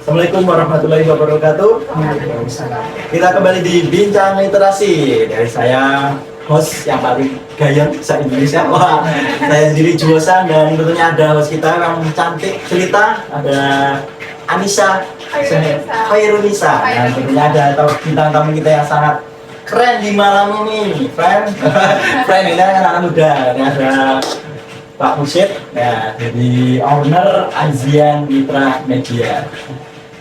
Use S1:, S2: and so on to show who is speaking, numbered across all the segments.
S1: Assalamualaikum warahmatullahi wabarakatuh. Kita kembali di Bincang Literasi dari saya, host yang paling gaya se-Indonesia. Wah, saya sendiri Juosan dan tentunya ada host kita yang cantik cerita, ada Anissa Khairunisa. Dan tentunya ada bintang tamu kita yang sangat keren di malam ini, friend. Friend ini kan anak muda. Ini ada Pak Musyid, ya, jadi owner Azian Mitra Media.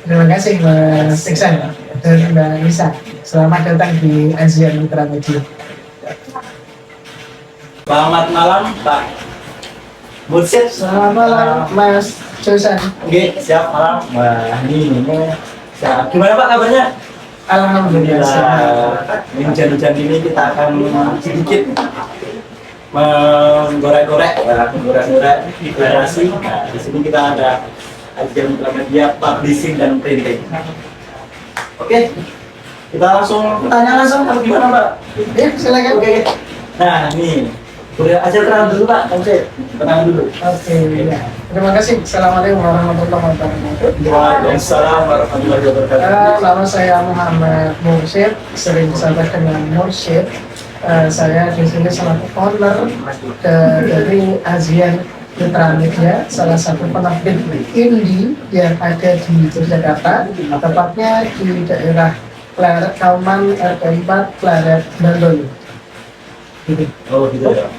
S2: Terima kasih Mas Iksan dan Mbak Nisa. Selamat datang di Azian Mitra Media.
S1: Selamat malam Pak Musyid.
S2: Selamat malam Mas Josan.
S1: Oke, siap malam. Wah, ini siap. Gimana Pak kabarnya?
S2: Alhamdulillah.
S1: Ini hujan-hujan ini kita akan sedikit menggorek-gorek deklarasi. Nah, di sini kita ada Azian Mitra Media, publishing dan printing. Oke, kita langsung tanya langsung atau gimana Pak?
S2: Ya, silakan.
S1: Oke. Nah, ini boleh aja tenang dulu Pak, tenang dulu.
S2: Oke, ya. Terima kasih. Assalamualaikum warahmatullahi wabarakatuh.
S1: Waalaikumsalam warahmatullahi wabarakatuh.
S2: Nama saya Muhammad Mursyid, sering disapa dengan Mursyid. Saya di sini selaku owner dari Azian Mitra Media, salah satu penerbit indie yang ada di Yogyakarta, tepatnya di daerah Pleret, Kauman RT 4 Pleret, Bantul. Gitu.
S1: Oh gitu ya.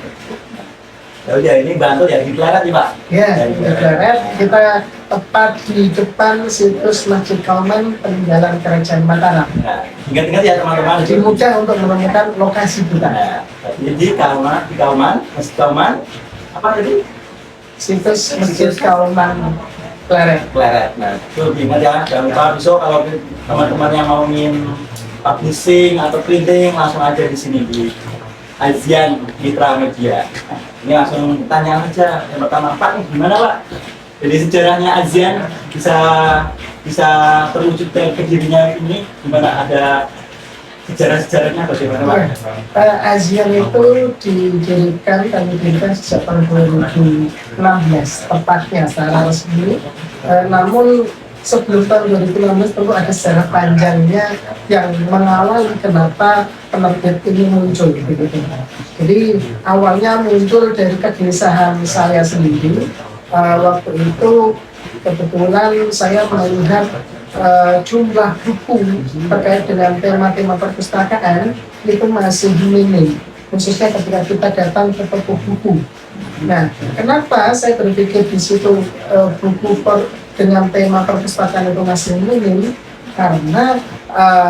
S1: Ya udah, ini Bantul ya, di Pleret nih Pak.
S2: Ya, di Pleret kita tepat di depan situs Masjid Kauman peninggalan Kerajaan Mataram.
S1: Nah, ingat-ingat ya teman-teman.
S2: Jadi mudah untuk menemukan lokasi kita.
S1: Nah, jadi Kauman, Masjid Kauman, apa tadi?
S2: Situs Masjid Kauman Pleret.
S1: Pleret. Nah, itu ingat ya, jangan lupa besok kalau teman-teman yang mau ingin publishing atau printing langsung aja di sini di Azian Mitra Media. Nah, ini langsung tanya aja yang pertama, Pak, gimana Pak? Jadi sejarahnya Azian bisa terwujud ke dirinya ini gimana, ada sejarahnya bagaimana Pak?
S2: Azian itu didirikan sejak tahun 2016 tepatnya secara resmi. Namun sebelum tahun 2016 tentu ada sejarah panjangnya yang mengawal kenapa penerbit ini muncul gitu. Jadi awalnya muncul dari kegelisahan saya sendiri. Waktu itu kebetulan saya melihat jumlah buku terkait dengan tema-tema perpustakaan itu masih minim, khususnya ketika kita datang ke toko buku. Nah, kenapa saya berpikir di situ buku dengan tema perpustakaan itu masih minim? Karena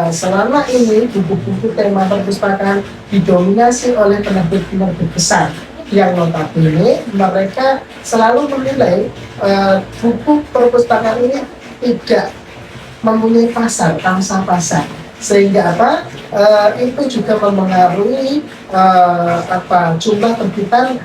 S2: selama ini buku-buku tema perpustakaan didominasi oleh penerbit-penerbit besar yang notabene mereka selalu menilai buku perpustakaan ini tidak mempunyai pangsa pasar, sehingga itu juga mempengaruhi jumlah terbitan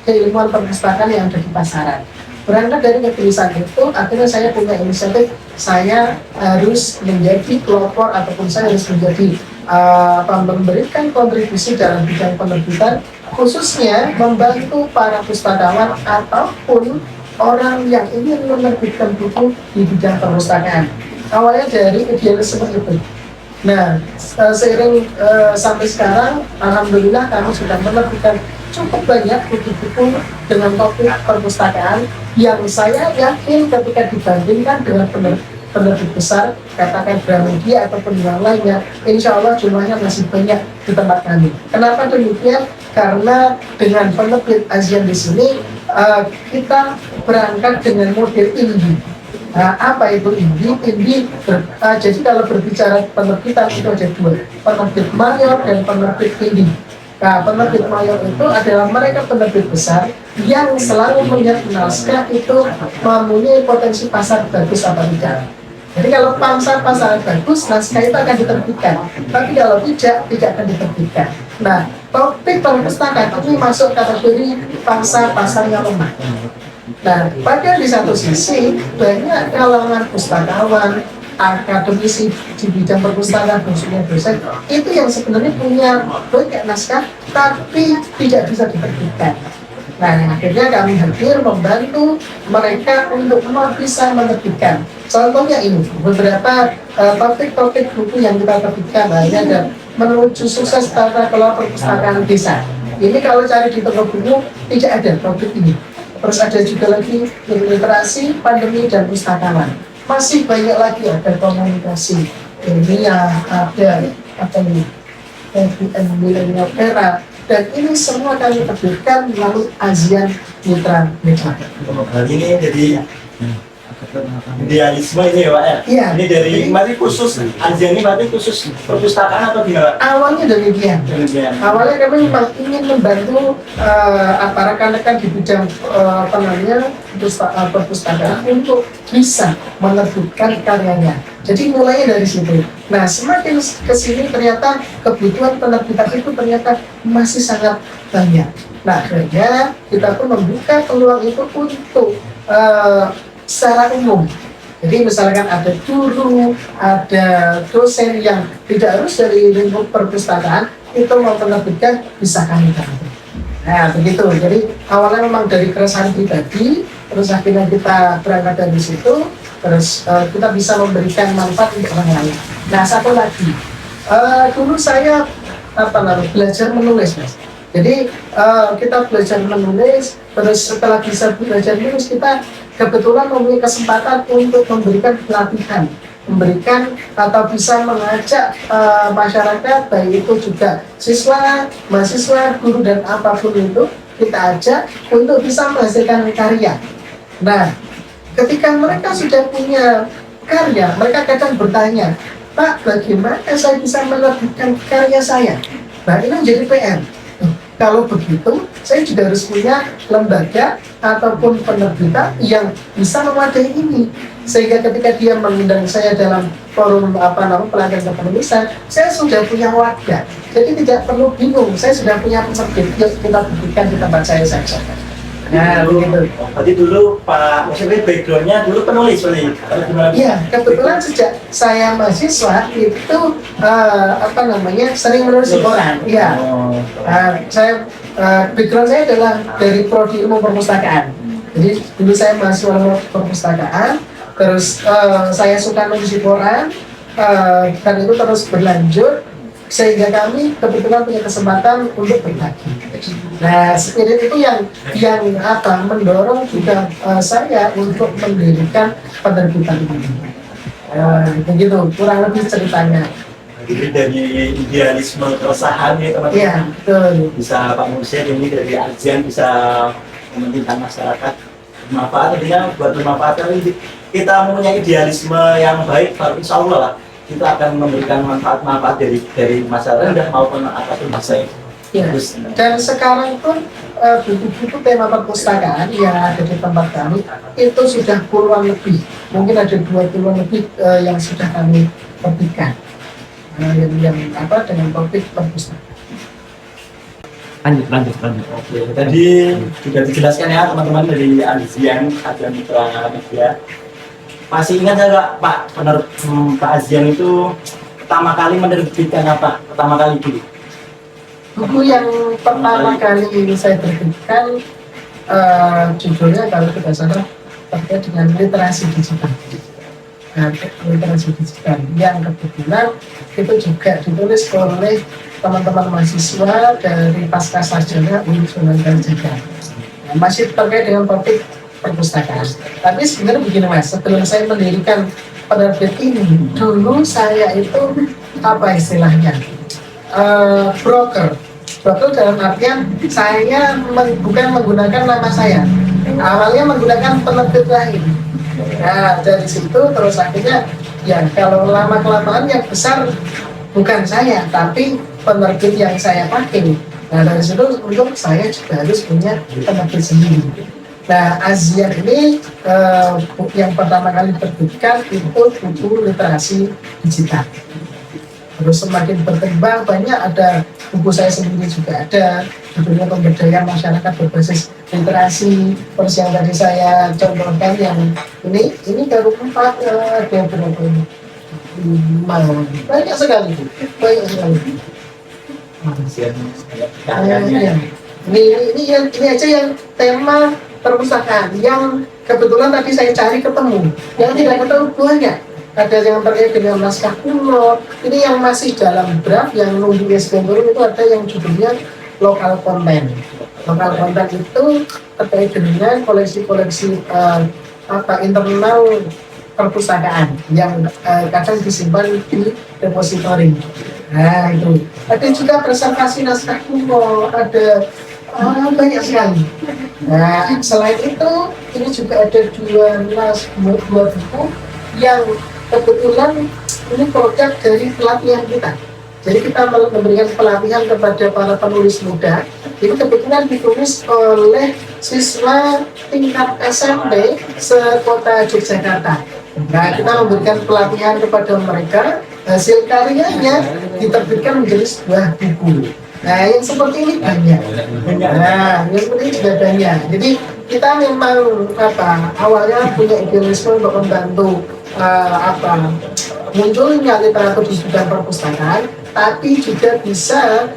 S2: keilmuan perpustakaan yang ada di pasaran. Berangkat dari kegelisahan itu, akhirnya saya punya inisiatif, saya harus menjadi pelopor ataupun saya harus menjadi memberikan kontribusi dalam bidang penerbitan, khususnya membantu para pustakawan ataupun orang yang ingin menerbitkan buku di bidang perpustakaan. Awalnya dari idealisme itu. Nah, seiring sampai sekarang, alhamdulillah kami sudah menerbitkan cukup banyak buku-buku dengan topik perpustakaan yang saya yakin ketika dibandingkan dengan penerbit besar, katakan Gramedia ataupun yang lainnya, insya Allah jumlahnya masih banyak di tempat kami. Kenapa demikian? Karena dengan penerbit Azian di sini kita berangkat dengan model indie. Apa itu indie? Jadi kalau berbicara penerbitan itu ada dua, penerbit mayor dan penerbit indie. Nah, penerbit mayor itu adalah mereka penerbit besar yang selalu melihat naskah itu mempunyai potensi pasar bagus apa tidak. Jadi kalau pangsa pasar bagus, naskah itu akan diterbitkan. Tapi kalau tidak akan diterbitkan. Nah, topik perpustakaan ini masuk kategori pangsa pasar yang lemah. Nah, padahal di satu sisi banyak kalangan pustakawan, akademisi di bidang perpustakaan, khususnya dosen, itu yang sebenarnya punya banyak naskah tapi tidak bisa diterbitkan. Nah, akhirnya kami hadir membantu mereka untuk bisa menerbitkan. Contohnya ini, beberapa topik-topik buku yang kita terbitkan, ini ada menuju sukses tata kelola perpustakaan desa. Ini kalau cari di toko buku tidak ada topik ini. Terus ada juga lagi literasi, pandemi, dan pustakawan. Masih banyak lagi, ada komunikasi ilmiah, ada apa ini, milenial era, dan ini semua kami terbitkan melalui ASEAN Mitra Media.
S1: Hal ini jadi idealisme ini ya Pak ya?
S2: Iya.
S1: Ini dari mati khusus, ASEAN ini mati khusus perpustakaan atau gimana?
S2: Awalnya demikian.
S1: Demikian.
S2: Awalnya kami memang ingin membantu rekan-rekan di bidang perpustakaan untuk bisa menerbitkan karyanya. Jadi mulainya dari situ. Nah, semakin kesini ternyata kebutuhan penerbitan itu ternyata masih sangat banyak. Nah, akhirnya kita pun membuka peluang itu untuk secara umum. Jadi misalkan ada guru, ada dosen yang tidak harus dari lingkup perpustakaan, itu mau menerbitkan, bisa kami bantu. Nah, begitu. Jadi awalnya memang dari keresahan pribadi, terus akhirnya kita berangkat dari situ, terus kita bisa memberikan manfaat untuk orang lain. Nah, satu lagi, dulu saya belajar menulis, Mas. Jadi kita belajar menulis, terus setelah bisa belajar menulis, kita kebetulan mempunyai kesempatan untuk memberikan pelatihan, memberikan atau bisa mengajak masyarakat, baik itu juga siswa, mahasiswa, guru, dan apapun itu, kita ajak untuk bisa menghasilkan karya. Nah, ketika mereka sudah punya karya, mereka kadang bertanya, Pak, bagaimana saya bisa menerbitkan karya saya? Nah, ini menjadi PR. Kalau begitu, saya juga harus punya lembaga ataupun penerbitan yang bisa memadai ini. Sehingga ketika dia mengundang saya dalam forum pelatihan kepenulisan, saya sudah punya wadah. Jadi tidak perlu bingung, saya sudah punya penerbit, yuk kita buktikan di tempat saya saja. Nah, begitu.
S1: Berarti dulu Pak, maksudnya backgroundnya dulu penulis,
S2: Iya, kebetulan sejak saya mahasiswa itu sering menulis di koran. Iya, saya background saya adalah dari prodi ilmu perpustakaan. Jadi dulu saya mahasiswa perpustakaan, terus saya suka nulis di koran, dan itu terus berlanjut sehingga kami kebetulan punya kesempatan untuk berbagi. Nah, spirit itu yang mendorong juga saya untuk mendirikan penerbitan ini. Begitu kurang lebih ceritanya.
S1: Jadi dari idealisme keresahan ya teman-teman.
S2: Iya, betul.
S1: Bisa Pak Mursyid ini dari ASEAN bisa mementingkan masyarakat bermanfaat, artinya buat bermanfaat kali kita mempunyai idealisme yang baik, baru insya Allah lah kita akan memberikan manfaat-manfaat dari masyarakat maupun apapun masa ini.
S2: Ya. Dan sekarang pun buku-buku tema perpustakaan yang ada di tempat kami itu sudah puluhan lebih, mungkin ada 20-an lebih yang sudah kami terbitkan dengan topik perpustakaan.
S3: Lanjut.
S1: Oke, tadi sudah dijelaskan ya teman-teman dari ASEAN Mitra Media. Masih ingat nggak Pak, Pak ASEAN itu pertama kali menerbitkan apa? Pertama kali dulu?
S2: Buku yang pertama kali ini saya terbitkan judulnya kalau tidak salah terkait dengan literasi digital. Nah, literasi digital yang kebetulan itu juga ditulis oleh teman-teman mahasiswa dari pasca sarjana Universitas Jakarta. Nah, masih terkait dengan topik perpustakaan. Tapi sebenarnya begini Mas, sebelum saya mendirikan penerbit ini, dulu saya itu apa istilahnya? Broker dalam artian saya bukan menggunakan nama saya, awalnya menggunakan penerbit lain. Nah, dari situ terus akhirnya ya kalau lama kelamaan yang besar bukan saya tapi penerbit yang saya pakai. Nah, dari situ untuk saya juga harus punya penerbit sendiri. Nah, ASEAN ini yang pertama kali terbitkan itu buku literasi digital. Terus semakin berkembang, banyak ada buku saya sendiri juga ada judulnya pemberdayaan masyarakat berbasis literasi. Terus yang tadi saya contohkan yang ini baru 4 ada berapa ini? 5, banyak sekali.
S1: ASEAN karyanya.
S2: Ini aja yang tema perpustakaan yang kebetulan tadi saya cari ketemu, yang tidak ketemu banyak. Ada yang terkait dengan naskah kuno, ini yang masih dalam draft, yang nunggu SBM turun itu ada yang judulnya lokal konten. Lokal konten itu terkait dengan koleksi-koleksi internal perpustakaan yang kadang disimpan di depository. Nah itu. Ada juga preservasi naskah kuno, ada banyak sekali. Nah selain itu, ini juga ada dua buku yang kebetulan ini produk dari pelatihan kita. Jadi kita memberikan pelatihan kepada para penulis muda. Ini kebetulan ditulis oleh siswa tingkat SMP sekota Yogyakarta. Nah, kita memberikan pelatihan kepada mereka, hasil karyanya diterbitkan menjadi sebuah buku. Nah, yang seperti ini banyak. Nah, yang seperti ini juga banyak. Jadi kita memang awalnya punya idealisme untuk membantu munculnya literatur di bidang perpustakaan, tapi juga bisa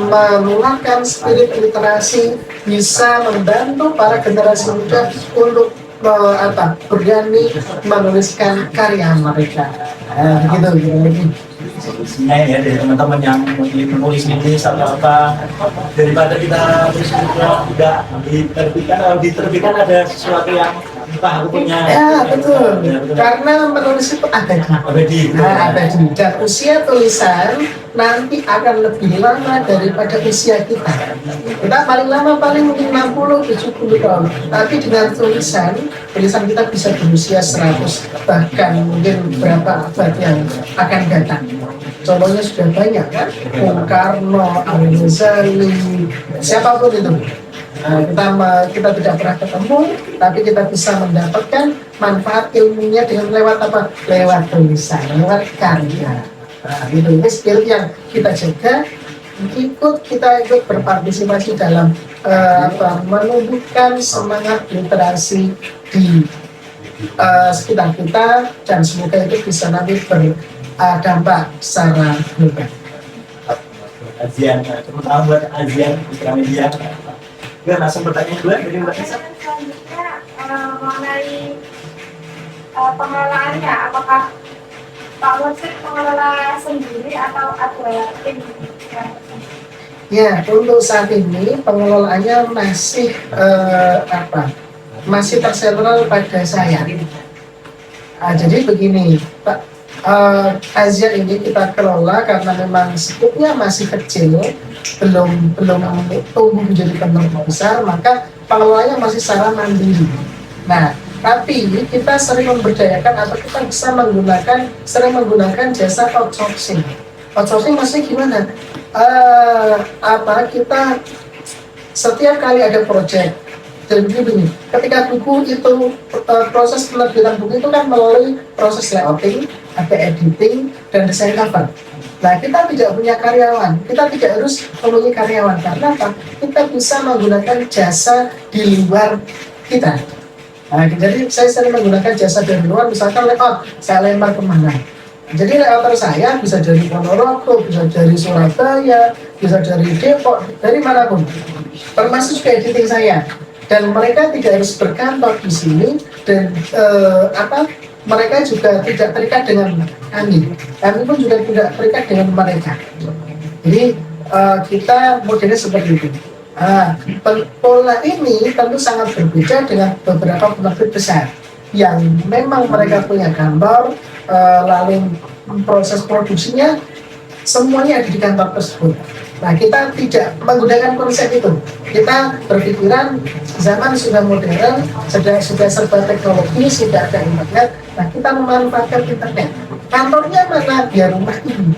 S2: menguatkan spirit literasi, bisa membantu para generasi muda untuk berani menuliskan karya mereka. Begitu.
S1: Sebenarnya ya dari teman-teman yang menulis ini atau apa, daripada kita terus tidak diterbitkan ada sesuatu yang entah aku punya.
S2: Ya betul. Karena menulis itu abadi. Abadi. Dan usia tulisan nanti akan lebih lama daripada usia kita. Kita paling lama mungkin 60-70 tahun. Tapi dengan tulisan kita bisa berusia 100, bahkan mungkin berapa abad yang akan datang. Contohnya sudah banyak kan, Bung Karno, Al-Ghazali, siapapun itu. Kita tidak pernah ketemu, tapi kita bisa mendapatkan manfaat ilmunya dengan lewat apa? Lewat tulisan, lewat karya. Itu spirit yang kita jaga. Kita ikut berpartisipasi dalam menumbuhkan semangat literasi di sekitar kita, dan semoga itu bisa nanti berdampak secara global.
S1: Azian, terutama buat Azian Putra Media. Gue langsung bertanya dulu dari Mbak Nisa.
S3: Selanjutnya mengenai pengelolaannya, apakah Pak Wasit mengelola sendiri atau ada tim?
S2: Ya, untuk saat ini pengelolaannya masih masih tersentral pada saya. Jadi begini, Pak, Asia ini kita kelola karena memang skupnya masih kecil, belum tumbuh menjadi penerbangan besar, maka pengelolanya masih secara mandiri. Nah, tapi kita sering memberdayakan atau kita bisa sering menggunakan jasa outsourcing. Outsourcing maksudnya gimana? Kita setiap kali ada project, dan begini, ketika buku itu proses penerbitan buku itu kan melalui proses layouting, ada editing, dan desain cover. Nah, kita tidak punya karyawan, kita tidak harus mempunyai karyawan. Karena apa? Kita bisa menggunakan jasa di luar kita. Nah, jadi saya sering menggunakan jasa dari luar, misalkan layout, saya lempar kemana. Jadi layouter saya bisa dari Ponorogo, bisa dari Surabaya, bisa dari Depok, dari manapun. Termasuk juga editing saya. Dan mereka tidak harus berkantor di sini, dan mereka juga tidak terikat dengan kami pun juga tidak terikat dengan mereka. Jadi kita modelnya seperti itu. Pola ini tentu sangat berbeda dengan beberapa penerbit besar yang memang mereka punya kantor, lalu proses produksinya semuanya ada di kantor tersebut. Nah, kita tidak menggunakan konsep itu. Kita berpikiran zaman sudah modern, sudah serba teknologi, sudah ada internet. Nah, kita memanfaatkan internet. Kantornya mana? Ya rumah ini.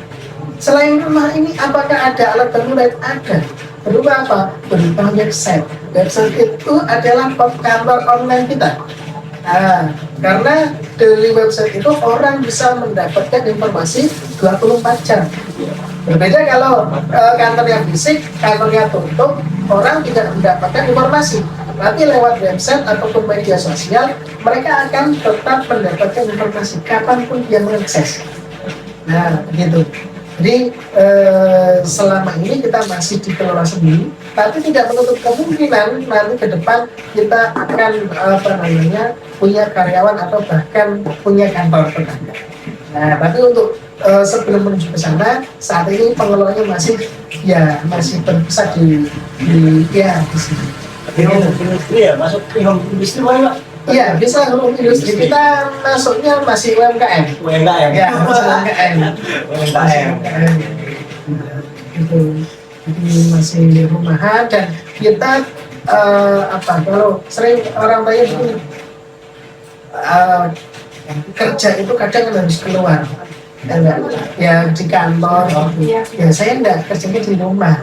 S2: Selain rumah ini, apakah ada alat bantu lain? Ada. Berupa apa? Berupa website. Website itu adalah kantor online kita. Nah, karena dari website itu orang bisa mendapatkan informasi 24 jam. Berbeda kalau kantornya fisik, kantornya tutup, orang tidak mendapatkan informasi. Tapi lewat website ataupun media sosial, mereka akan tetap mendapatkan informasi kapanpun dia mengakses. Nah, begitu. Jadi selama ini kita masih dikelola sendiri, tapi tidak menutup kemungkinan nanti ke depan kita akan punya karyawan atau bahkan punya kantor tetangga. Nah, tapi untuk sebelum menuju ke sana, saat ini pengelolanya masih berpusat di sini.
S1: Industri ya, masuk industri mana Pak?
S2: Iya, bisa home industri. Kita masuknya masih UMKM.
S1: UMKM.
S2: Ya, masih UMKM.
S1: UMKM.
S2: Itu masih rumahan dan kita kalau sering orang tanya begini, kerja itu kadang harus keluar. Ya di kantor, ya saya enggak, kerjanya di rumah.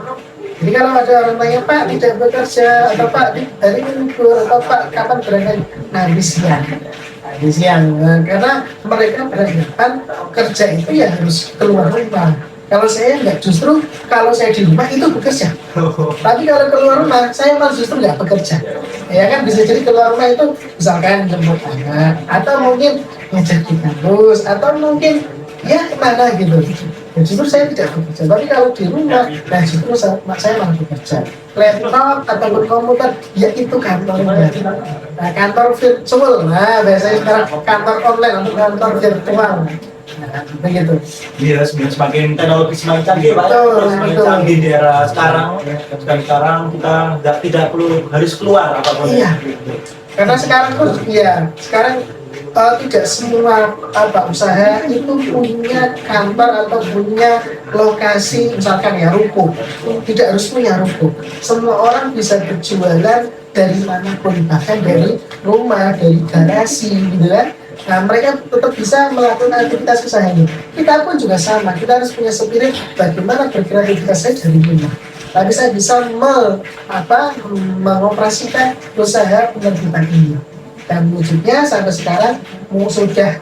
S2: Jadi kalau ada orang tanya, Pak tidak bekerja, atau Pak hari ini libur, atau Pak kapan berangkat? Nanti siang. Karena mereka beranggapan kerja itu ya harus keluar rumah. Kalau saya enggak, justru kalau saya di rumah itu bekerja. Tapi kalau keluar rumah, saya malah justru enggak bekerja. Ya kan, bisa jadi keluar rumah itu misalkan jemput anak, atau mungkin ngecek di kampus, atau mungkin ya kemana gitu. Ya, justru saya tidak bekerja, tapi kalau di rumah, nah justru saya malah bekerja. Laptop ataupun komputer, ya itu kantornya. Nah, kantor virtual, nah biasanya sekarang kantor online atau kantor virtual. Nah, begitu.
S1: Iya, semakin teknologi semakin canggih Pak.
S2: Betul,
S1: Semakin
S2: betul.
S1: canggih di era sekarang. Dan sekarang kita tidak perlu harus keluar apapun.
S2: Iya. Karena sekarang tuh, sekarang tidak semua usaha itu punya kantor atau punya lokasi, misalkan ya ruko. Tidak harus punya ruko. Semua orang bisa berjualan dari manapun, bahkan dari rumah, dari garasi gitu kan. Nah, mereka tetap bisa melakukan aktivitas usaha ini. Kita pun juga sama, kita harus punya spirit bagaimana berkreativitas saya dari rumah. Tapi saya bisa mengoperasikan usaha penerbitan ini. Dan wujudnya sampai sekarang sudah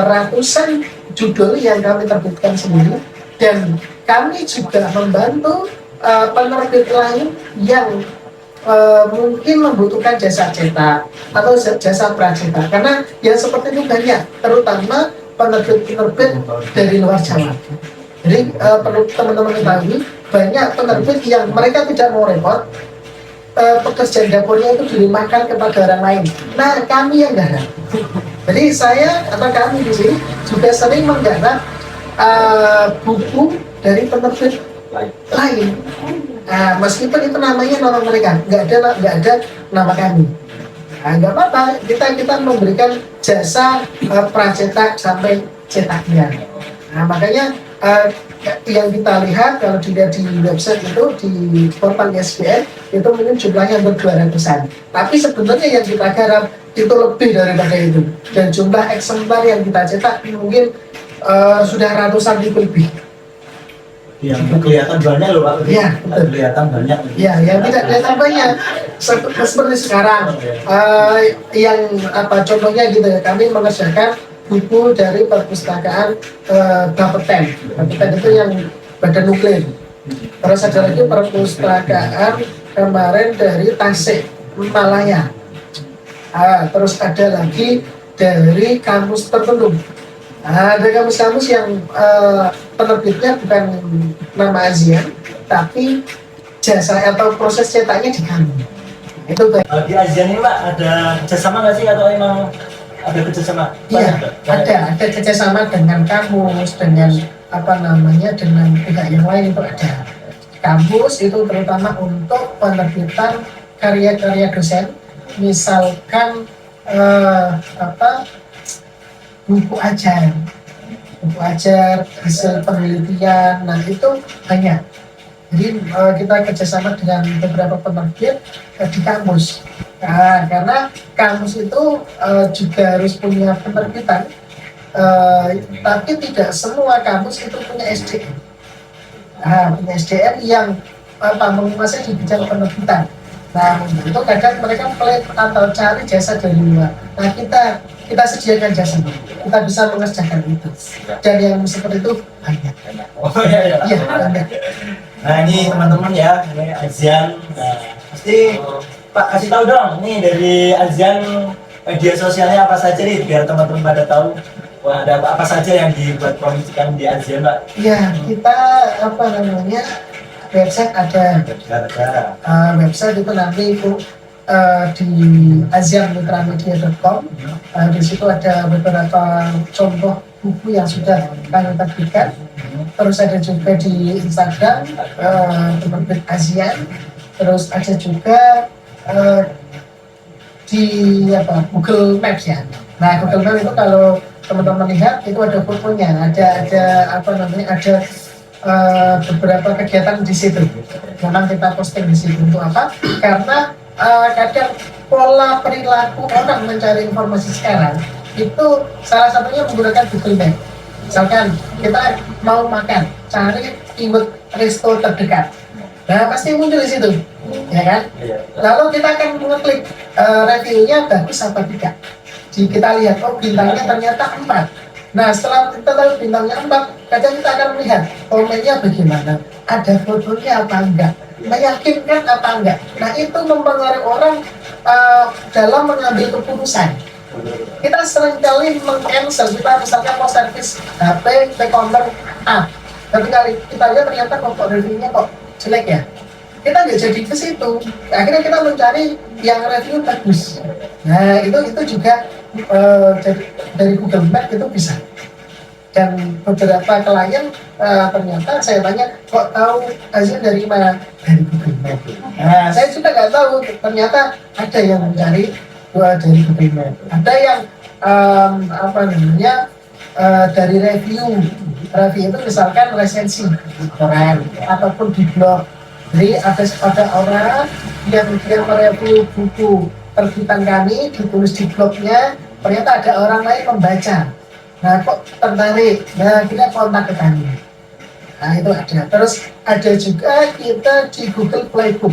S2: ratusan judul yang kami terbitkan sendiri, dan kami juga membantu penerbit lain yang mungkin membutuhkan jasa cetak atau jasa pracetak, karena yang seperti itu banyak, terutama penerbit-penerbit dari luar Jawa. Jadi perlu teman-teman ketahui, banyak penerbit yang mereka tidak mau repot, pekerjaan dapurnya itu dilimpahkan kepada orang lain. Nah, kami yang garap. Jadi saya atau kami di sini juga sering menggarap buku dari penerbit lain. Nah, meskipun itu namanya nama mereka, nggak ada nama kami. Nah, nggak apa-apa, kita memberikan jasa pracetak sampai cetaknya. Nah, makanya yang kita lihat kalau dilihat di website itu di portal ISBN itu mungkin jumlahnya hampir 200-an. Tapi sebenarnya yang kita garap itu lebih daripada itu. Dan jumlah eksemplar yang kita cetak mungkin sudah ratusan ribu lebih.
S1: Yang kelihatan banyak loh Pak.
S2: Iya, betul.
S1: Kelihatan banyak.
S2: Ya, yang tidak kelihatan banyak. Seperti sekarang, yang contohnya gitu ya, kami mengerjakan buku dari perpustakaan Bapeten. Bapeten itu yang badan nuklir. Terus ada lagi perpustakaan kemarin dari Tasik Malaya. Terus ada lagi dari kampus tertentu. Ada kampus-kampus yang penerbitnya bukan nama ASEAN, tapi jasa atau proses cetaknya di kami. Itu
S1: Di ASEAN ini Pak ada kerjasama nggak sih, atau emang ada kerjasama?
S2: Iya, ada kerjasama dengan kampus, dengan dengan pihak yang lain itu ada. Kampus itu terutama untuk penerbitan karya-karya dosen, misalkan buku ajar hasil penelitian, nah itu banyak. Jadi kita kerjasama dengan beberapa penerbit di kampus. Nah, karena kampus itu juga harus punya penerbitan, tapi tidak semua kampus itu punya SDM. Punya SDM yang menguasai di bidang penerbitan. Nah, itu kadang mereka pelit atau cari jasa dari luar. Nah, kita sediakan jasa, kita bisa mengerjakan itu. Dan yang seperti itu banyak.
S1: Oh iya.
S2: Iya, banyak.
S1: Nah ini teman-teman ya, ini ASEAN. Nah, pasti Pak kasih tahu dong, ini dari ASEAN media sosialnya apa saja nih, biar teman-teman pada tahu. Wah, ada apa saja yang dibuat promosikan di ASEAN Pak?
S2: Ya, kita website ada.
S1: Ada.
S2: Website itu nanti itu di azianmitramedia.com. Di situ ada beberapa contoh buku yang sudah kami terbitkan. Terus ada juga di Instagram penerbit Azian. Terus ada juga di Google Maps ya. Nah, Google Maps itu kalau teman-teman lihat itu ada fotonya, ada beberapa kegiatan di situ. Memang kita posting di situ untuk apa? Karena kadang pola perilaku orang mencari informasi sekarang itu salah satunya menggunakan Google Maps. Misalkan kita mau makan, cari keyword resto terdekat. Nah, pasti muncul di situ, ya kan? Lalu kita akan mengeklik reviewnya bagus apa tidak. Jadi kita lihat, oh bintangnya ternyata 4. Nah, setelah kita tahu bintangnya 4, kadang kita akan melihat komennya bagaimana, ada fotonya apa enggak, meyakinkan apa enggak. Nah, itu mempengaruhi orang dalam mengambil keputusan. Kita seringkali meng-cancel, kita misalkan mau servis HP ke counter A, tapi kali kita lihat ternyata kok reviewnya kok jelek ya, kita nggak jadi ke situ. Akhirnya kita mencari yang review bagus. Nah, itu juga dari Google Maps itu bisa. Dan beberapa klien ternyata saya tanya, kok tahu hasil dari mana? Dari Google Maps. Nah, saya juga nggak tahu, ternyata ada yang mencari dari Google Maps. Ada yang dari review itu misalkan resensi di koran ataupun di blog. Jadi ada orang yang mereview buku terbitan kami, ditulis di blognya, ternyata ada orang lain membaca. Nah, kok tertarik? Nah, kita kontak ke kami. Nah, itu ada. Terus ada juga kita di Google Playbook,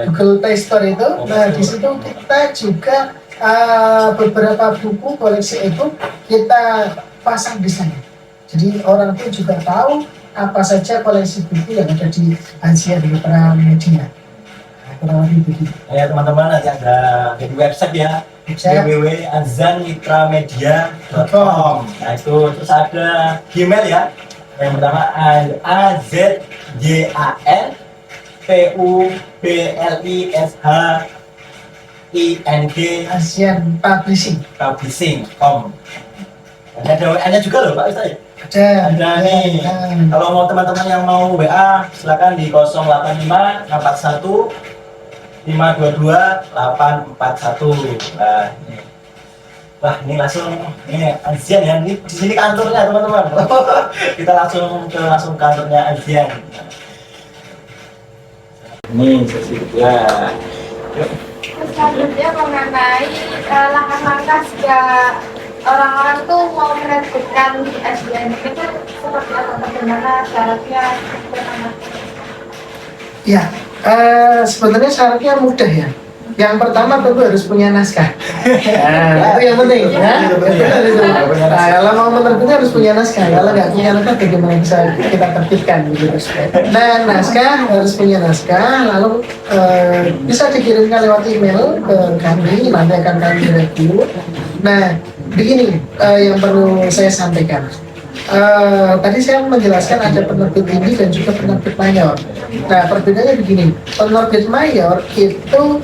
S2: Google Play Store itu. Nah, di situ kita juga beberapa buku koleksi e-book kita pasang di sana. Jadi orang pun juga tahu apa saja koleksi buku yang ada di Azian Mitramedia. Kurang lebih begitu.
S1: Ya teman-teman, nanti ada di website ya, www.azanmitramedia.com. Nah itu, terus ada Gmail ya, yang pertama AZJANPUBLISHING
S2: Azian
S1: Publishing.com. Ada WA-nya juga loh Pak Ustaz. Ada nih. Kalau mau teman-teman yang mau WA, silakan di 085 41 522 841. Nah, ini. Wah, ini langsung ini Azian ya. Ini di sini kantornya teman-teman. Kita langsung ke kantornya Azian. Ini sesi kedua. Yuk.
S3: Terus selanjutnya mengenai langkah-langkah jika orang-orang tuh mau menerbitkan di Azian itu seperti apa, bagaimana syaratnya,
S2: Ya, sebenarnya syaratnya mudah ya. Yang pertama tentu harus punya naskah. Itu yang penting ya. Nah, kalau mau menerbitkan harus punya naskah. Kalau nggak punya naskah, bagaimana bisa kita terbitkan gitu. Nah, naskah harus punya naskah. Lalu bisa dikirimkan lewat email ke kami, nanti akan kami review. Nah, begini yang perlu saya sampaikan. Tadi saya menjelaskan ada penerbit indie dan juga penerbit mayor. Nah, perbedaannya begini, penerbit mayor itu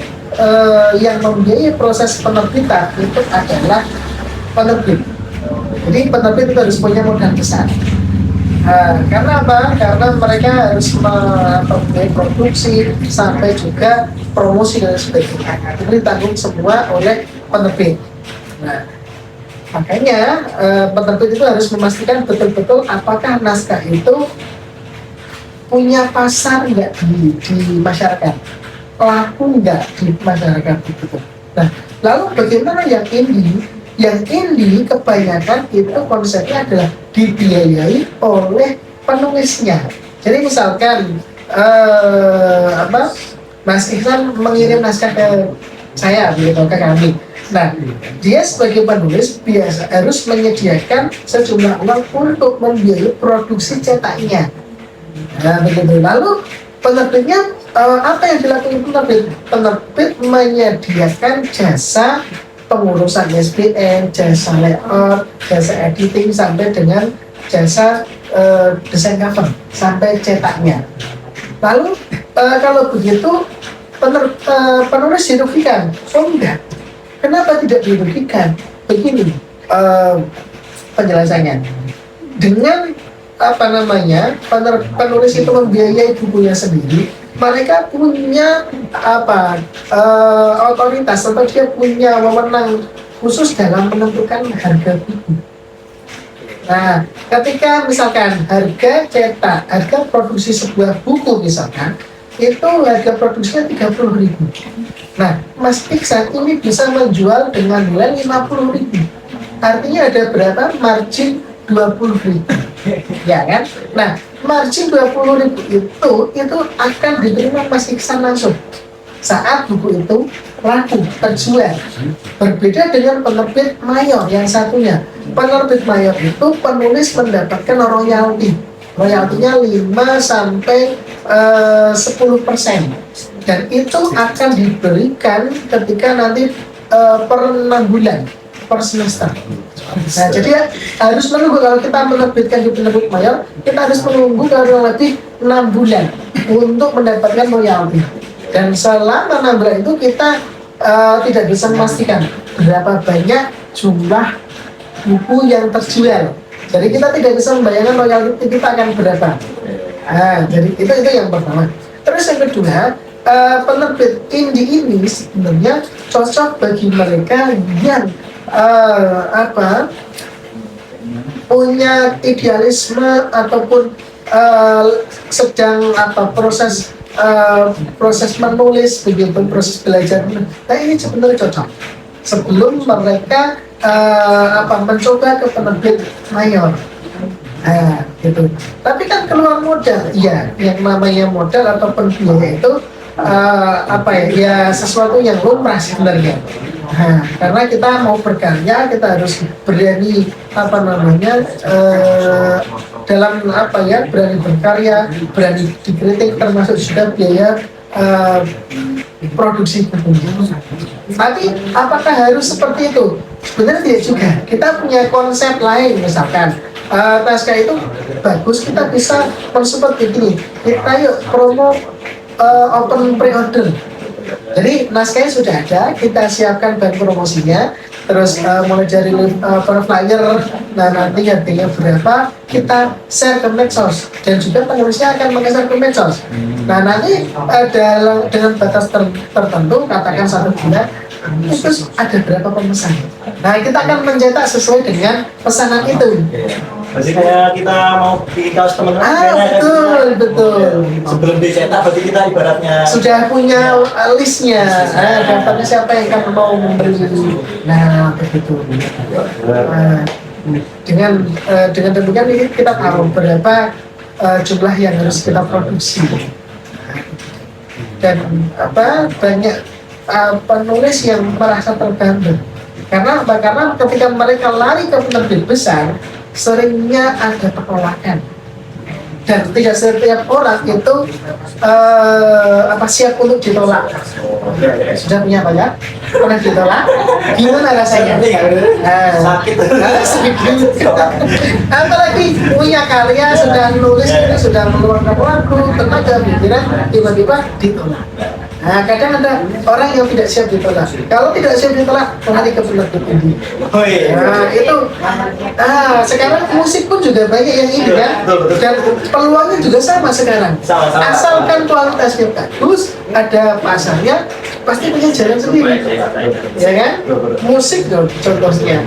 S2: yang membiayai proses penerbitan itu adalah penerbit. Jadi penerbit itu harus punya modal besar. Karena apa? Karena mereka harus membiayai produksi sampai juga promosi dan sebagainya. Itu ditanggung semua oleh penerbit. Nah, makanya penerbit itu harus memastikan betul-betul apakah naskah itu punya pasar nggak di masyarakat, laku nggak di masyarakat begitu. Nah, lalu bagaimana yang indie? Yang indie kebanyakan itu konsepnya adalah dibiayai oleh penulisnya. Jadi misalkan Mas Ihsan mengirim naskah ke saya, begitu, ke kami. Nah, dia sebagai penulis biasa harus menyediakan sejumlah uang untuk membiayai produksi cetaknya. Nah, begitu. Lalu penerbitnya apa yang dilakukan penerbit? Penerbit menyediakan jasa pengurusan SBN, jasa layout, jasa editing sampai dengan jasa desain cover sampai cetaknya. Lalu kalau begitu penulis dirugikan? Oh enggak. Kenapa tidak dirugikan? Begini penjelasannya. Dengan penulis itu membiayai bukunya sendiri, mereka punya otoritas atau dia punya wewenang khusus dalam menentukan harga buku. Nah, ketika misalkan harga cetak, harga produksi sebuah buku misalkan, itu harga produksinya 30.000. Nah, Mas Iksan ini bisa menjual dengan nilai 50.000. Artinya ada berapa? Margin 20.000. Ya kan? Nah, margin 20.000 itu akan diterima Mas Iksan langsung saat buku itu laku, terjual. Berbeda dengan penerbit mayor yang satunya. Penerbit mayor itu penulis mendapatkan royalti. Royaltinya 5-10%. Dan itu akan diberikan ketika nanti per 6 bulan, per semester. Nah, jadi harus menunggu. Kalau kita menerbitkan di penerbit mayor, kita harus menunggu kurang lebih 6 bulan untuk mendapatkan royalti. Dan selama 6 bulan itu kita tidak bisa memastikan berapa banyak jumlah buku yang terjual. Jadi kita tidak bisa membayangkan royalti kita akan berapa. Nah, jadi itu yang pertama. Terus yang kedua, penerbit indie ini sebenarnya cocok bagi mereka yang punya idealisme ataupun sedang proses menulis begitu, proses belajar. Nah, ini sebenarnya cocok sebelum mereka mencoba ke penerbit mayor. Nah, gitu. Tapi kan keluar modal, ya, yang namanya modal ataupun biaya itu sesuatu yang lumrah sebenarnya. Nah, karena kita mau berkarya, kita harus berani berani berkarya, berani dikritik, termasuk juga biaya produksi bukunya. Tapi apakah harus seperti itu? Sebenarnya tidak juga. Kita punya konsep lain, misalkan naskah itu bagus, kita bisa mensupport begini. Kita yuk promo open pre-order. Jadi naskahnya sudah ada, kita siapkan bahan promosinya, terus mulai dari flyer, nah nanti harganya berapa, kita share ke medsos, dan juga penulisnya akan meng-share ke medsos. Nah nanti dengan batas tertentu, katakan 1 bulan, itu ada berapa pemesan. Nah kita akan mencetak sesuai dengan pesanan itu.
S1: Berarti kayak kita mau bikin kaos teman-teman.
S2: Betul.
S1: Sebelum dicetak, berarti kita ibaratnya
S2: sudah punya listnya, daftarnya siapa yang akan mau membeli. Nah, begitu. Dengan demikian ini kita tahu berapa jumlah yang harus kita produksi. Dan banyak penulis yang merasa terbantu. Karena ketika mereka lari ke penerbit besar, seringnya ada penolakan. Dan tidak setiap orang itu siap untuk ditolak. Sudah punya banyak pernah ditolak? Gimana rasanya?
S1: sakit.
S2: Apalagi punya karya, sudah nulis, sudah mengeluarkan lagu, tenaga pikiran, tiba-tiba ditolak. Nah, kadang ada orang yang tidak siap ditolak. Kalau tidak siap ditolak, lari ke penerbit ini.
S1: Oh iya.
S2: Nah, itu. Sekarang musik pun juga banyak yang ini kan. Dan peluangnya juga sama sekarang. Asalkan kualitasnya bagus, ada pasarnya, pasti punya jalan sendiri. Ya kan? Musik dong contohnya.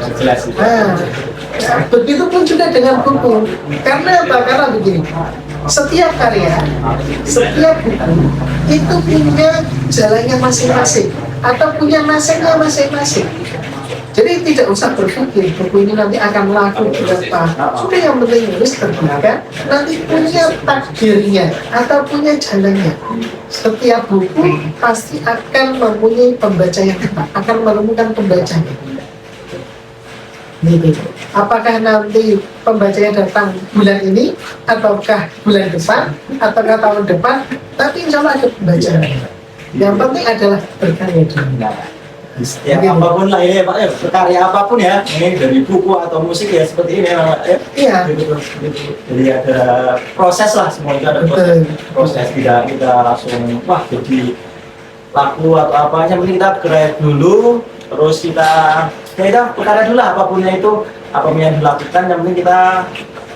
S2: Begitu pun juga dengan buku. Karena apa? Karena begini. Setiap karya, setiap buku itu punya jalannya masing-masing atau punya nasibnya masing-masing. Jadi tidak usah berpikir buku ini nanti akan laku berapa. Sudah, yang penting nulis terbuka, nanti punya takdirnya atau punya jalannya. Setiap buku pasti akan mempunyai pembaca yang tepat, akan menemukan pembacanya. Gitu. Apakah nanti pembacanya datang bulan ini, ataukah bulan depan, ataukah tahun depan, tapi insya Allah ada pembacanya. Yang penting adalah berkarya dulu.
S1: Ya
S2: Mungkin.
S1: apapun lah ini Pak ya, karya apapun ya, ini dari buku atau musik ya seperti ini Pak ya.
S2: Iya.
S1: Gitu. Jadi ada proses lah, semua itu ada
S2: Betul.
S1: proses tidak kita langsung wah jadi laku atau apa, yang penting kita berkarya dulu, terus kita ya itu berkarya dulu lah, apapunnya itu apapun yang dilakukan, yang penting kita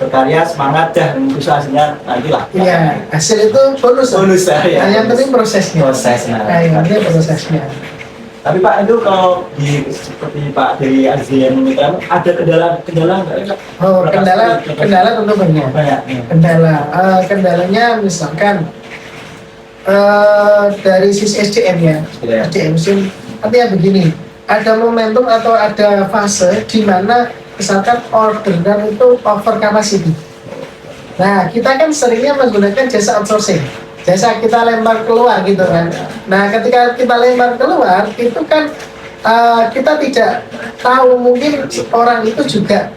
S1: berkarya semangat dan usaha hasilnya nantilah.
S2: Iya, hasil itu bonus.
S1: Bonus ya.
S2: Nah, yang penting prosesnya.
S1: Proses, nah.
S2: Nah, yang penting prosesnya.
S1: Tapi Pak itu kalau di seperti Pak dari ASEAN itu kan ada kendala nggak?
S2: Oh, kendala tentu banyak.
S1: Banyak.
S2: Kendalanya misalkan dari sisi SDM ya.
S1: Iya.
S2: SDM sih artinya begini, ada momentum atau ada fase di mana misalkan orderan itu over capacity. Nah, kita kan seringnya menggunakan jasa outsourcing. Jasa kita lempar keluar gitu kan. Nah, ketika kita lempar keluar itu kan kita tidak tahu, mungkin orang itu juga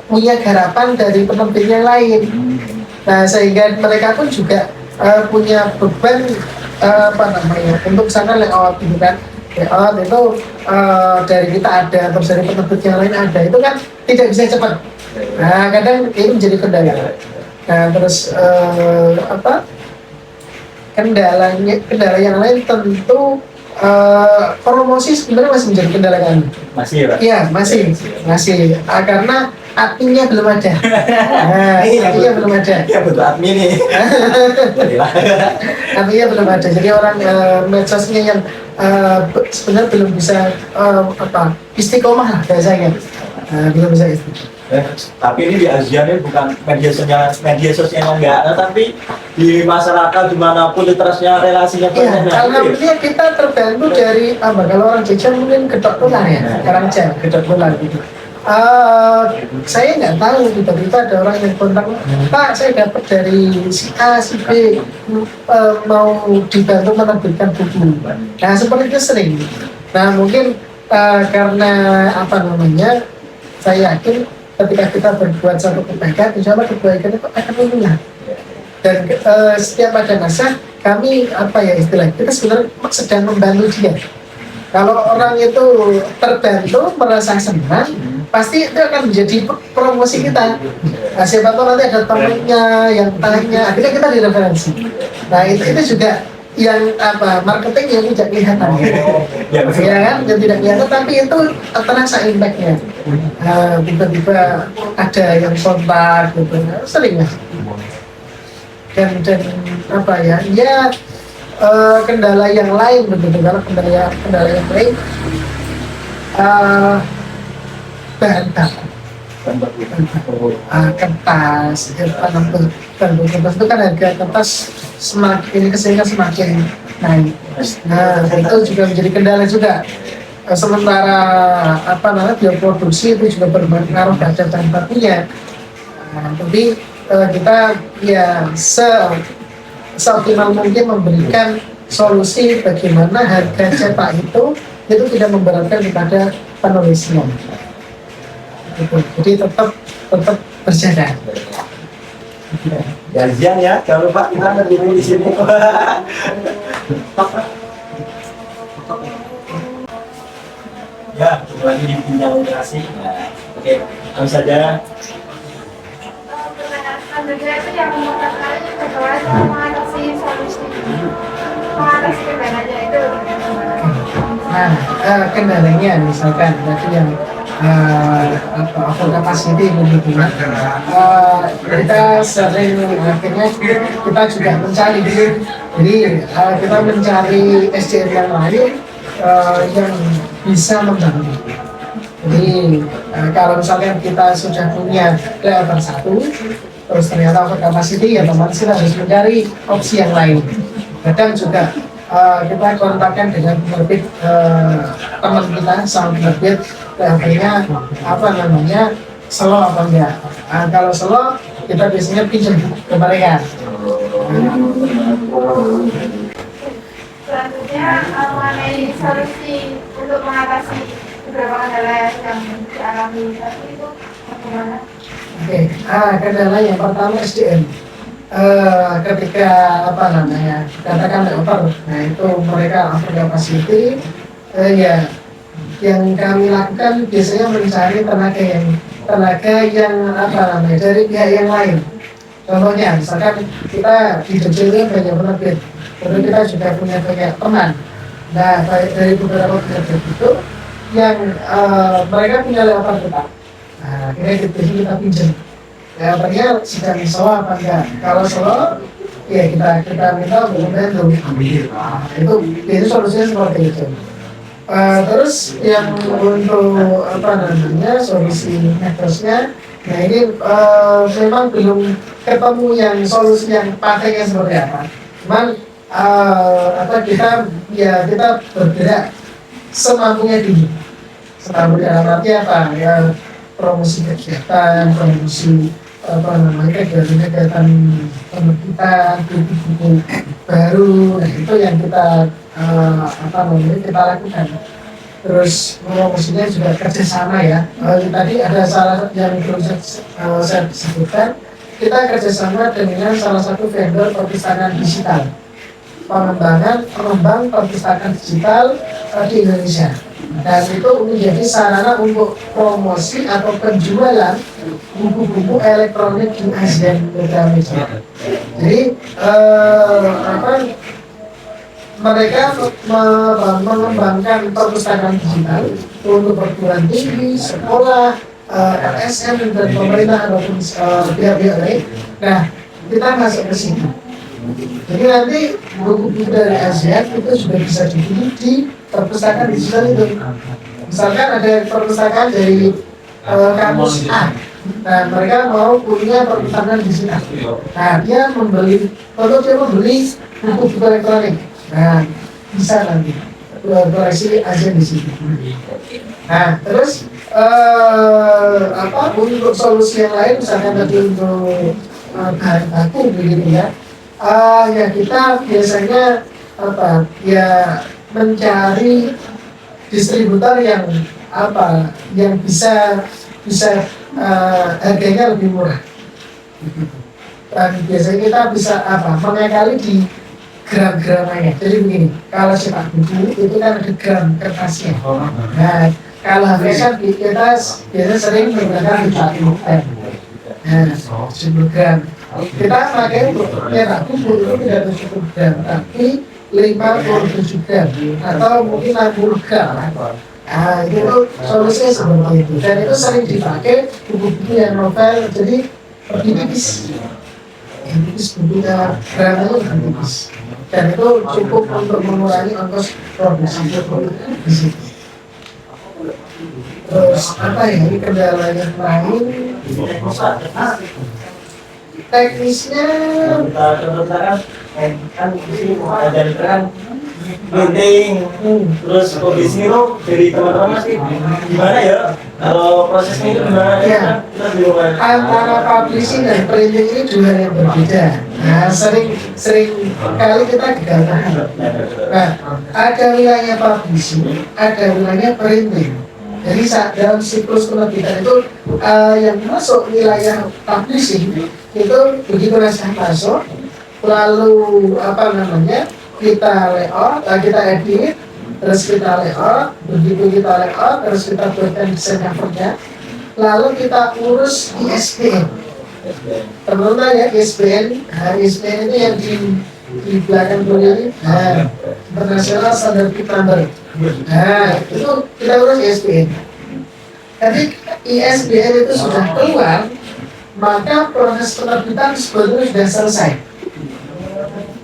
S2: punya garapan dari penerbit yang lain. Nah, sehingga mereka pun juga punya beban untuk misalkan layout gitu kan. Layout itu dari kita ada, terus dari penerbit yang lain ada, itu kan tidak bisa cepat. Nah, kadang ini menjadi kendala. Nah, terus kendala yang lain tentu promosi sebenarnya masih menjadi kendala kami.
S1: Masih ya Pak?
S2: Iya, masih. Karena adminnya belum ada. Nah, adminnya belum ada.
S1: Ya betul admin nih.
S2: Adminnya belum ada. Jadi orang medsosnya yang sebenarnya belum bisa istiqomah lah bahasanya. Belum bisa istiqomah.
S1: Tapi ini di ASEAN ini bukan media sosial enggak, tapi di masyarakat dimanapun literasinya relasinya
S2: Iya,
S1: banyak.
S2: alhamdulillah kita terbantu dari kalau orang Jogja mungkin gedok tular ya, sekarang aja gedok tular gitu. Saya nggak tahu, tiba-tiba ada orang yang kontak, Pak, saya dapat dari si A, si B mau dibantu menerbitkan buku. Nah, seperti itu sering. Nah, mungkin karena saya yakin ketika kita berbuat satu kebaikan, insya Allah kebaikan itu akan mengulang. Dan setiap ada masa kami kita sebenarnya sedang membantu dia. Kalau orang itu terbantu, merasa senang, pasti itu akan menjadi promosi kita. Nah, siapa tahu nanti ada temannya yang tanya, akhirnya kita direferensi. Nah, itu juga yang marketing yang tidak kelihatan. Ya kan, yang tidak kelihatan, tapi itu terasa impact-nya. Tiba-tiba ada yang kontak gitu, sering ya. Dan kendala yang lain begitu, karena kendala yang lain bahan baku, kertas, kertas itu kan harga kertas semakin kesini semakin naik. Nah, itu juga menjadi kendala juga. Sementara bioproduksi itu juga berpengaruh pada bahan bakunya. Tapi kita ya seoptimal mungkin memberikan solusi bagaimana harga cetak itu tidak memberatkan kepada penulisnya. Jadi tetap berjalan.
S1: Janjian ya, jangan lupa kita berdiri di sini. Ya, kita lagi di bidang literasi. Oke, langsung saja.
S3: Alhamdulillah itu yang pertama kali bagaimana cara mengatasi solusi mengatasi kendalanya itu.
S2: Nah, kendalanya misalkan tadi yang over capacity begitu ya. Kita sering akhirnya kita juga mencari jadi kita mencari SDM yang lain yang bisa membantu. Jadi kalau misalkan kita sudah punya level 1 terus ternyata over capacity, ya teman kita harus mencari opsi yang lain. Kadang juga kita kontakkan dengan penerbit teman kita, sama penerbit levelnya slow apa enggak. Kalau slow kita biasanya pinjam ke mereka.
S3: Selanjutnya mengenai solusi untuk mengatasi beberapa kendala yang dialami tadi itu bagaimana?
S2: Oke, kendala yang pertama SDM. Ketika katakan over, nah itu mereka over capacity, ya yang kami lakukan biasanya mencari tenaga yang apa namanya dari pihak yang lain. Contohnya, misalkan kita di Jogja ini banyak penerbit, lalu kita juga punya banyak teman. Nah, dari beberapa penerbit itu yang mereka punya leoparд tetap. Nah, kita pinjam. Leopardnya sedang solo apa enggak? Kalau solo, ya kita minta untuk membantu. Nah, itu solusinya seperti itu. Terus yang untuk apa namanya solusi medosnya, nah ini memang belum ketemu yang solusi yang pakainya seperti apa. Cuman kita bergerak semampunya dulu. Semampunya dalam arti apa? Ya promosi kegiatan, promosi apa namanya kegiatan penerbitan buku-buku baru, nah itu yang kita kita lakukan. Terus promosinya juga kerjasama ya. Tadi ada salah yang belum saya sebutkan, kita kerjasama dengan salah satu vendor perpustakaan digital, pengembang perpustakaan digital di Indonesia. Dan itu menjadi sarana untuk promosi atau penjualan buku-buku elektronik di ASEAN Media. Jadi mereka mengembangkan perpustakaan digital untuk perguruan tinggi, sekolah, LSM dan pemerintah ataupun pihak-pihak lain. Nah, kita masuk ke sini. Jadi nanti buku-buku dari ASEAN itu sudah bisa dibeli di perpustakaan digital itu. Misalkan ada perpustakaan dari kampus A, nah mereka mau punya perpustakaan digital. Nah dia membeli buku-buku elektronik. Nah bisa nanti koleksi ASEAN di sini. Nah terus untuk solusi yang lain, misalkan tadi untuk bahan baku begitu ya. Ya kita biasanya mencari distributor yang bisa harganya lebih murah. Dan biasanya kita bisa mengakali di gram-gramnya. Jadi begini, kalau cetak buku itu kan ada gram kertasnya. Nah, kalau harganya kita biasanya sering menggunakan 40 gram. Nah, 10 gram. Kita pakai untuk cetak buku itu tidak 10 gram, tapi 57 gram atau mungkin 60 gram. Nah, itu solusinya seperti itu. Dan itu sering dipakai buku-buku yang novel, jadi lebih tipis. Bukunya gramnya lebih tipis. Dan itu cukup untuk mengurangi ongkos produksi di situ. Terus ini kendala yang lain? Teknisnya kan dari kan penting. Terus kondisi itu dari teman-teman masih gimana ya? Kalau prosesnya itu gimana ya? Antara publishing dan printing ini dua yang berbeda. Nah, sering kali kita gagal. Nah, ada wilayah publishing, ada wilayah printing. Jadi dalam siklus penerbitan itu yang masuk wilayah publishing itu begitu naskah masuk, lalu kita layout, kita edit, terus kita layout, begitu kita layout, terus kita buatkan desain covernya, lalu kita urus ISBN. Teman-teman ya, ISBN itu yang di belakang ini, International Standard Book Number. Nah, itu kita urus ISBN. Jadi ISBN itu sudah keluar, maka proses penerbitan sebetulnya sudah selesai.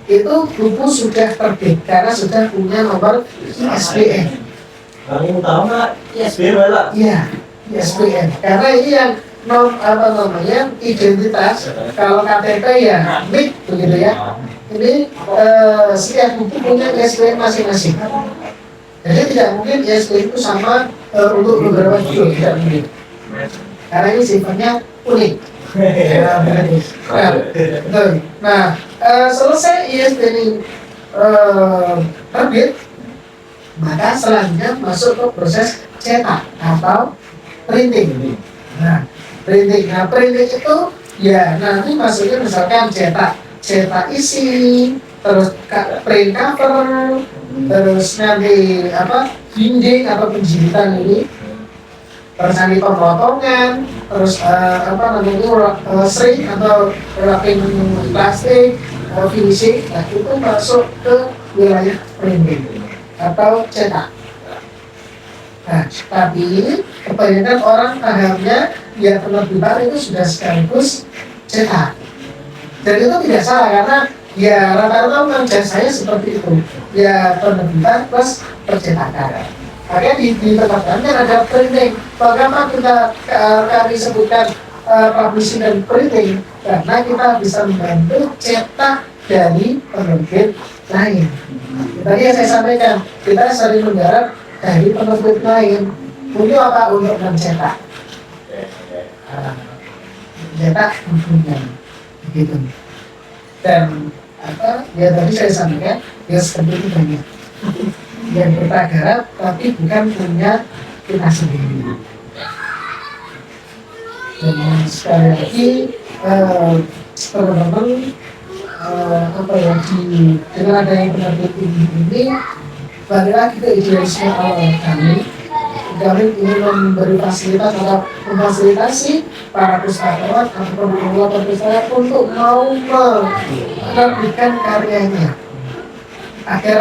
S2: Itu buku sudah terbit karena sudah punya nomor ISBN.
S1: Yang utama ISBN lah. Iya,
S2: ISBN. Karena ini yang identitas. Kalau KTP ya NIK begitu ya. Ini setiap buku punya ISBN masing-masing. Jadi tidak mungkin ISBN itu sama untuk beberapa judul, tidak mungkin. Karena ini sifatnya unik. Nah, selesai ISBN terbit, maka selanjutnya masuk ke proses cetak atau printing. Nah, printing itu ya nanti masuknya misalkan cetak isi, terus print cover, terus nanti dinding atau penjilitan ini, terus nanti pemotongan, terus sering atau wrapping plastik, finishing, nah itu masuk ke wilayah printing atau cetak. Nah, tapi kebanyakan orang pahamnya ya penerbitan itu sudah sekaligus cetak. Dan itu tidak salah karena ya rata-rata memang jasanya seperti itu. Ya penerbitan plus percetakan. Makanya di tempat kami kan ada printing. Bagaimana kami sebutkan publishing dan printing? Karena kita bisa membantu cetak dari penerbit lain. Tadi yang saya sampaikan, kita sering menggarap dari penerbit lain. Untuk apa? Untuk mencetak. Mencetak bukunya. Begitu. Dan ya tadi saya sampaikan, ya seperti itu banyak. Yang kita garap tapi bukan punya kita sendiri. Dan sekali lagi teman-teman dengan adanya penerbit ini balik lagi ke idealisme awal kami ingin memberi fasilitas atau memfasilitasi para pustakawan atau pengelola perpustakaan untuk mau menerbitkan karyanya. Agar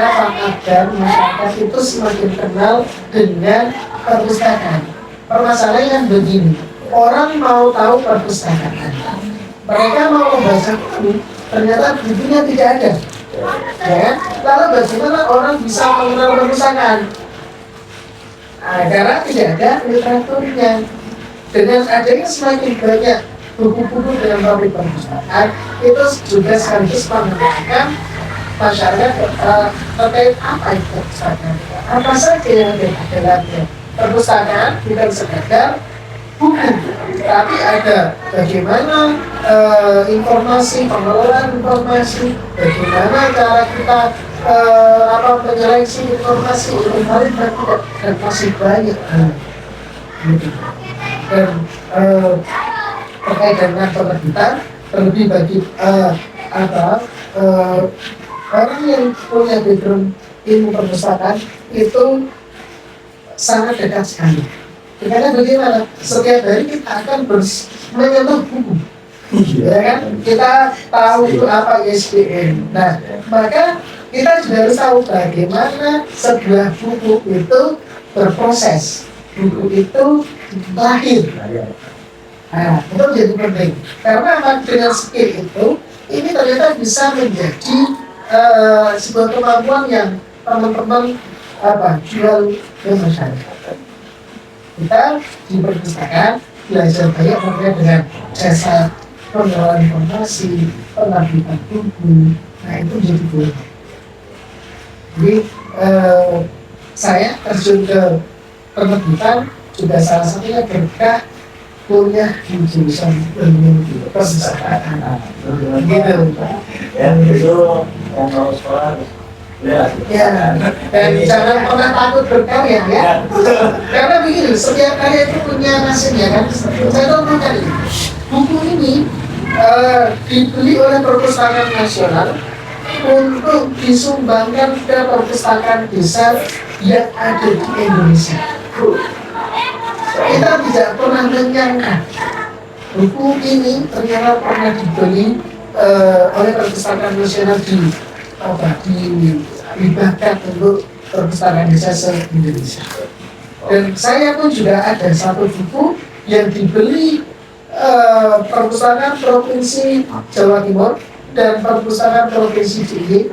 S2: masyarakat itu semakin kenal dengan perpustakaan. Permasalahannya kan begini, orang mau tahu perpustakaan, mereka mau membaca buku, ternyata bukunya tidak ada. Ya, lalu bagaimana orang bisa mengenal perpustakaan? Karena tidak ada literaturnya. Dengan adanya semakin banyak buku-buku dengan topik perpustakaan, itu juga sekaligus mengenalkan masyarakat terkait apa itu perpustakaan, apa saja yang ada di dalamnya. Perpustakaan bukan sekedar buku, tapi ada bagaimana informasi, pengelolaan informasi, bagaimana cara kita menyeleksi informasi itu paling tidak, dan masih banyak gitu. Dan terkait dengan penerbitan, terlebih bagi orang yang punya background ilmu perpustakaan itu sangat dekat sekali. Karena bagaimana? Setiap hari kita akan menyentuh buku, ya kan? Kita tahu itu apa ISBN. Nah, maka kita juga harus tahu bagaimana sebuah buku itu berproses, buku itu lahir. Nah, itu menjadi penting. Karena dengan skill itu, ini ternyata bisa menjadi sebuah kemampuan yang teman-teman jual ke masyarakat. Kita di perpustakaan belajar banyak terkait dengan jasa pengelolaan informasi, penerbitan buku. Nah, itu jadi boleh. Jadi saya terjun ke penerbitan juga salah satunya berkah kuliah di jurusan ilmu perpustakaan. Gitu.
S1: Ya, itu yang kalau sekolah
S2: ya, dan jangan pernah takut berkarya ya. Karena begini, setiap karya itu punya nasibnya kan. Saya contohkan ini, buku ini dibeli oleh Perpustakaan Nasional untuk disumbangkan ke perpustakaan desa yang ada di Indonesia. Kita tidak pernah menyangka buku ini ternyata pernah dibeli oleh Perpustakaan Nasional dihibahkan untuk perpustakaan desa se-Indonesia. Dan saya pun juga ada satu buku yang dibeli Perpustakaan Provinsi Jawa Timur dan Perpustakaan Provinsi DIY,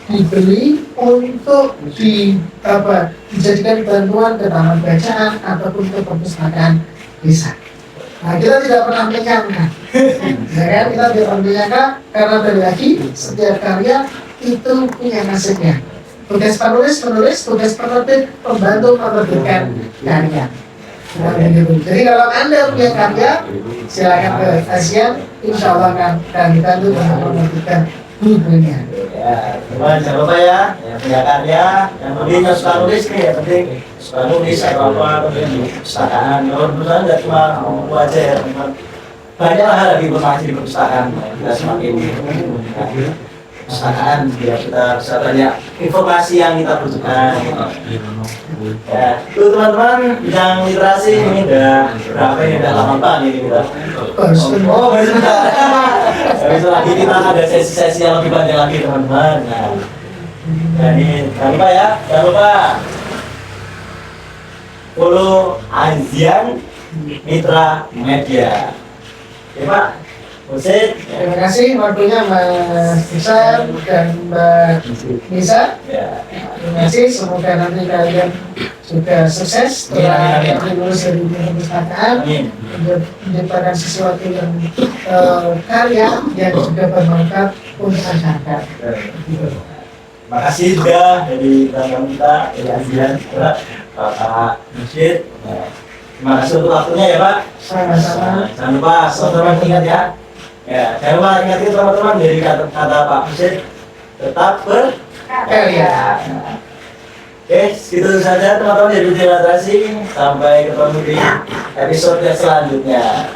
S2: dibeli untuk dijadikan bantuan ke taman bacaan ataupun ke perpustakaan desa. Nah, kita tidak pernah menyangka, ya kan? Kita tidak pernah menyangka karena dari lagi setiap karya itu punya nasibnya. Tugas penulis, tugas penerbit, pembantu menerbitkan karya. Nah, jadi kalau Anda punya karya, silakan ke ASEAN, insya Allah akan dibantu untuk menerbitkan bukunya.
S1: Ya, teman jangan lupa ya, punya karya, yang penting suka nulis nih, yang penting suka nulis atau apa, penting di perpustakaan. Kalau perpustakaan nggak cuma buku aja ya, teman. Banyak hal lagi informasi di perpustakaan, kita semakin perpustakaan biar kita bisa banyak informasi yang kita butuhkan. Ya, itu teman-teman bidang literasi ini udah berapa ini udah lama banget ini kita. Oh, baru sebentar. Besok lagi kita ada sesi-sesi yang lebih banyak lagi teman-teman. Nah, jadi jangan lupa ya, jangan lupa follow Azian Mitra Media. Oke Pak, Musik.
S2: Terima kasih waktunya Mas Isan dan Mbak Nisa.
S1: Ya.
S2: Terima kasih, semoga nanti kalian juga sukses setelah lulus dari perpustakaan
S1: Amin.
S2: untuk menciptakan sesuatu yang karya yang juga bermanfaat untuk masyarakat.
S1: Terima kasih juga dari teman kita, dari Azian, Pak Musyid. Terima kasih untuk waktunya ya Pak.
S2: Sama-sama.
S1: Jangan lupa teman-teman ingat ya. Ya, jangan lupa ingatin teman-teman dari kata Pak Musyid, tetap
S2: Karya.
S1: Oke, itu saja teman-teman dari Literasi. Sampai ketemu di episode selanjutnya.